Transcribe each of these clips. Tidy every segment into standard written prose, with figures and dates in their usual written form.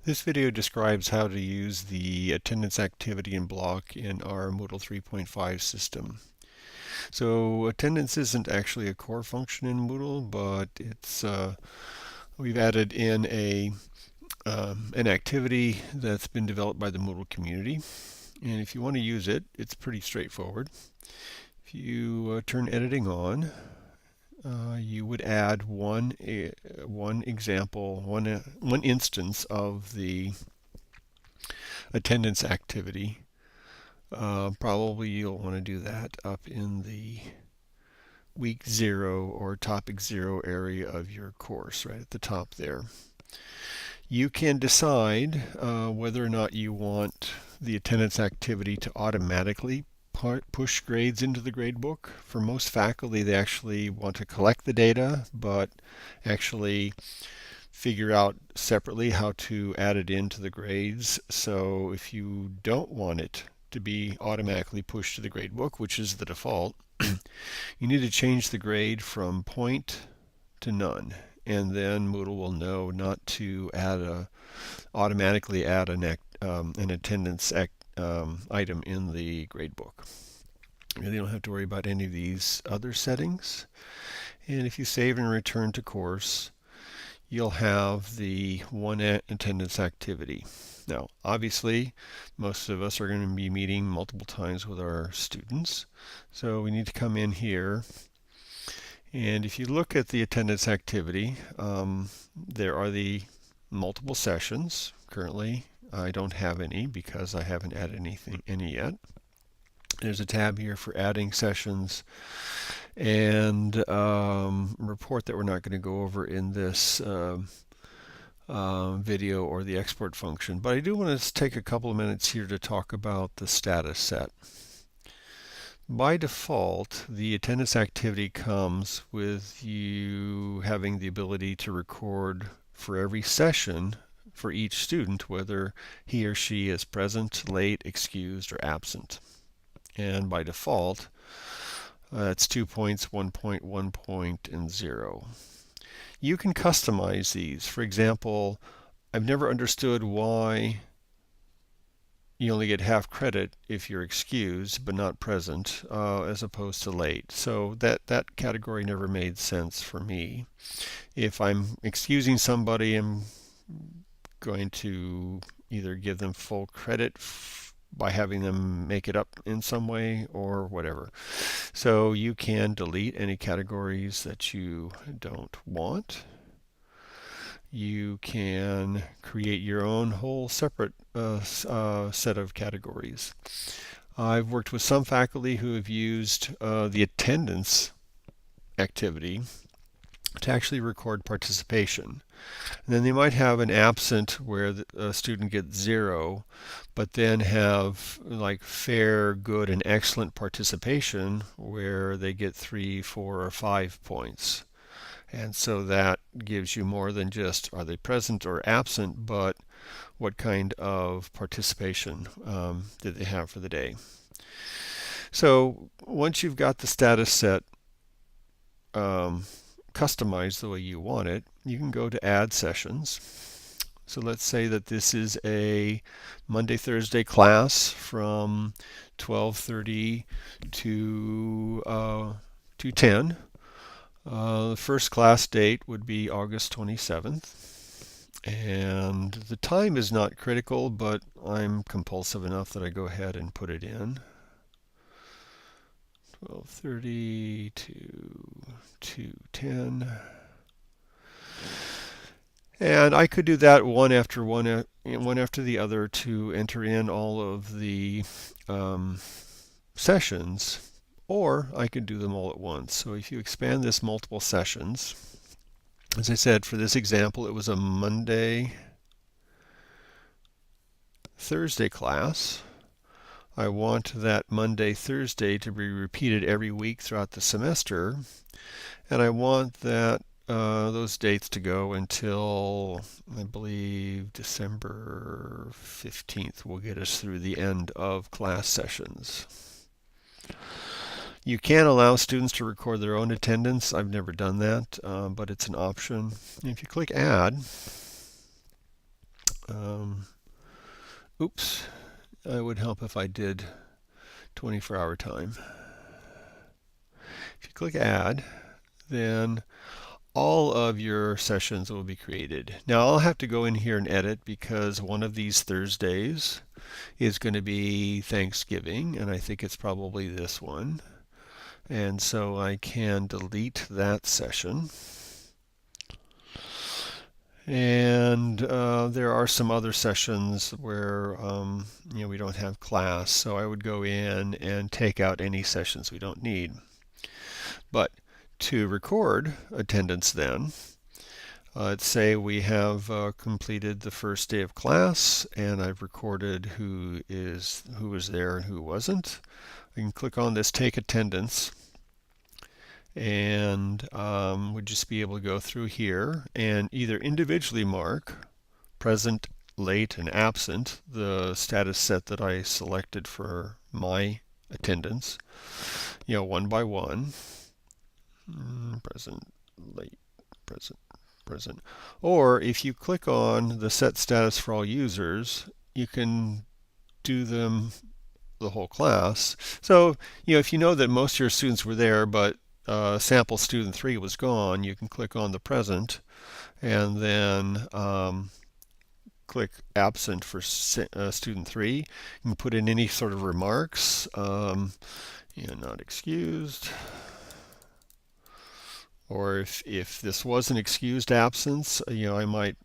This video describes how to use the attendance activity and block in our Moodle 3.5 system. So attendance isn't actually a core function in Moodle, but we've added in an activity that's been developed by the Moodle community. And if you want to use it, it's pretty straightforward. If you turn editing on, you would add one example, one instance of the attendance activity. Probably you'll want to do that up in the week 0 or topic 0 area of your course, right at the top there. You can decide whether or not you want the attendance activity to automatically push grades into the gradebook. For most faculty, they actually want to collect the data, but actually figure out separately how to add it into the grades. So if you don't want it to be automatically pushed to the gradebook, which is the default, you need to change the grade from point to none. And then Moodle will know not to automatically add an attendance item in the gradebook. You don't have to worry about any of these other settings. And if you save and return to course, you'll have the one attendance activity. Now, obviously, most of us are going to be meeting multiple times with our students, so we need to come in here. And if you look at the attendance activity, there are the multiple sessions. Currently, I don't have any because I haven't added any yet. There's a tab here for adding sessions and report that we're not going to go over in this video or the export function. But I do want to take a couple of minutes here to talk about the status set. By default, the attendance activity comes with you having the ability to record for every session for each student, whether he or she is present, late, excused, or absent. And by default, it's 2 points, 1 point, 1 point, and 0. You can customize these. For example, I've never understood why you only get half credit if you're excused but not present, as opposed to late. So that category never made sense for me. If I'm excusing somebody, I'm going to either give them full credit by having them make it up in some way or whatever. So you can delete any categories that you don't want. You can create your own whole separate set of categories. I've worked with some faculty who have used the attendance activity to actually record participation. And then they might have an absent where the student gets 0, but then have like fair, good, and excellent participation where they get 3, 4, or 5 points. And so that gives you more than just are they present or absent, but what kind of participation did they have for the day. So once you've got the status set customized the way you want it, you can go to add sessions. So let's say that this is a Monday, Thursday class from 12:30 to 10. The first class date would be August 27th. And the time is not critical, but I'm compulsive enough that I go ahead and put it in. 12:30 to 2:10. And I could do that one after the other to enter in all of the sessions. Or I could do them all at once. So if you expand this multiple sessions, as I said, for this example, it was a Monday, Thursday class. I want that Monday, Thursday to be repeated every week throughout the semester. And I want that those dates to go until, I believe, December 15th will get us through the end of class sessions. You can allow students to record their own attendance. I've never done that, but it's an option. And if you click Add, Oops, it would help if I did 24-hour time. If you click Add, then all of your sessions will be created. Now I'll have to go in here and edit because one of these Thursdays is going to be Thanksgiving, and I think it's probably this one. And so I can delete that session. And there are some other sessions where we don't have class, so I would go in and take out any sessions we don't need. But to record attendance then, let's say we have completed the first day of class and I've recorded who was there and who wasn't. I can click on this Take Attendance, and would just be able to go through here and either individually mark present, late, and absent, the status set that I selected for my attendance, one by one. Present, late, present. Or if you click on the set status for all users, you can do them the whole class. So, if you know that most of your students were there, but sample student 3 was gone, you can click on the present and then click absent for student 3. You can put in any sort of remarks, not excused. Or if this was an excused absence, I might,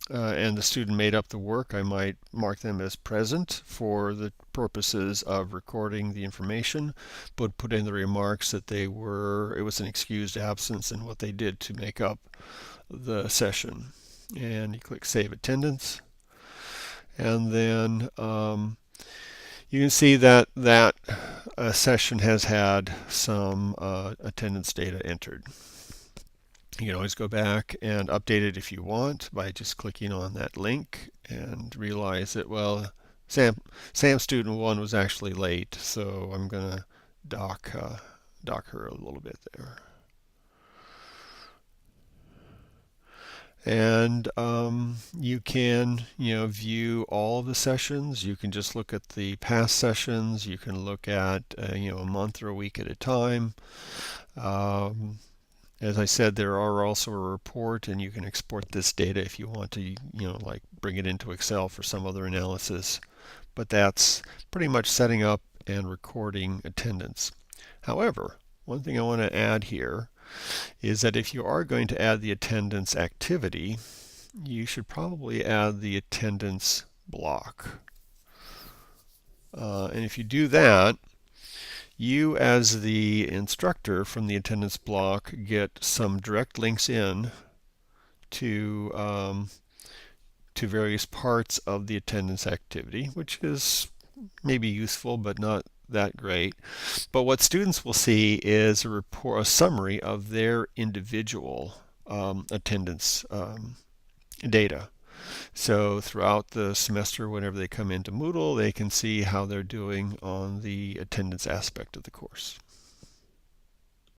and the student made up the work, I might mark them as present for the purposes of recording the information, but put in the remarks that it was an excused absence and what they did to make up the session. And you click Save Attendance, and then you can see that session has had some attendance data entered. You can always go back and update it if you want by just clicking on that link and realize that, well, Sam student 1 was actually late, so I'm going to dock her a little bit there. And you can view all the sessions. You can just look at the past sessions. You can look at a month or a week at a time. As I said, there are also a report, and you can export this data if you want to like bring it into Excel for some other analysis. But that's pretty much setting up and recording attendance. However, one thing I want to add here is that if you are going to add the attendance activity, you should probably add the attendance block. And if you do that, you as the instructor from the attendance block get some direct links in to various parts of the attendance activity, which is maybe useful but not that great. But what students will see is a summary of their individual attendance data. So throughout the semester, whenever they come into Moodle, they can see how they're doing on the attendance aspect of the course.